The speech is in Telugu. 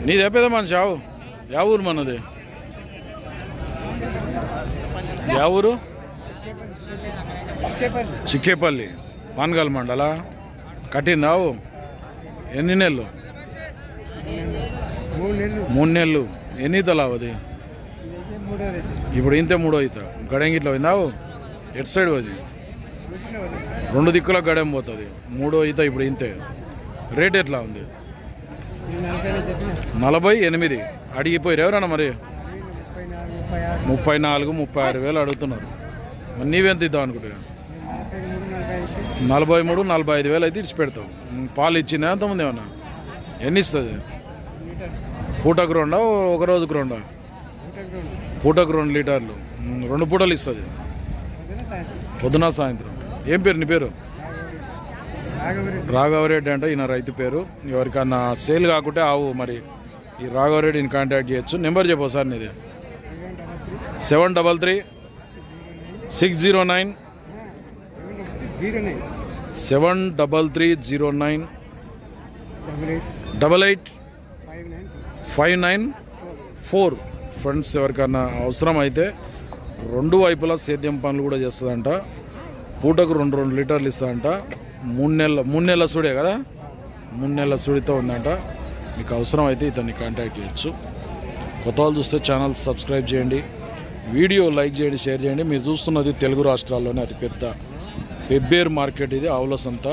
నీది పెద్ద మనిషి యా ఊరు మనది? యా ఊరు? చిక్కేపల్లి, పాన్గల్ మండల. కట్టిందావు ఎన్ని నెలలు? 3 నెలలు. ఎన్ని ఈతలావు అది? ఇప్పుడు ఇంతే 3వ ఈత. గడెం గిట్ల పోయిందావు? ఎటు సైడ్ అది? 2 దిక్కుల గడెం పోతుంది. 3వ ఈత ఇప్పుడు ఇంతే. రేట్ ఎట్లా ఉంది? 48. అడిగిపోయారు ఎవరన్నా మరి? 34-36 వేలు అడుగుతున్నారు. మరి నీవెంత ఇద్దాం అనుకుంటా? 43-45 వేలు అయితే ఇచ్చి పెడతావు. పాలు ఇచ్చిందా అంతమంది ఏమన్నా? ఎన్ని ఇస్తుంది? పూటకు 2 ఒక రోజుకు 2? పూటకు 2 లీటర్లు. 2 పూటలు ఇస్తుంది, పొద్దున సాయంత్రం. ఏం పేరు నీ పేరు? రాఘవరెడ్డి అంటే ఈయన రైతు పేరు. ఎవరికన్నా సేల్ కాకుంటే ఆవు మరి ఈ రాఘవరెడ్డిని కాంటాక్ట్ చేయొచ్చు. నెంబర్ చెప్పు సార్ నీది. 733 609 73309 885994. ఫ్రెండ్స్, ఎవరికన్నా అవసరం అయితే 2 వైపులా సేద్యం పనులు కూడా చేస్తుందంట. పూటకు 2 లీటర్లు ఇస్తుందంట. 3 నెలల సుడే కదా, 3 నెలల సుడితో ఉందంట. మీకు అవసరం అయితే ఇతన్ని కాంటాక్ట్ చేయొచ్చు. కొత్త వాళ్ళు చూస్తే ఛానల్ సబ్స్క్రైబ్ చేయండి, వీడియో లైక్ చేయండి, షేర్ చేయండి. మీరు చూస్తున్నది తెలుగు రాష్ట్రాల్లోనే అతిపెద్ద పెబ్బేరు మార్కెట్. ఇది ఆవుల సంత.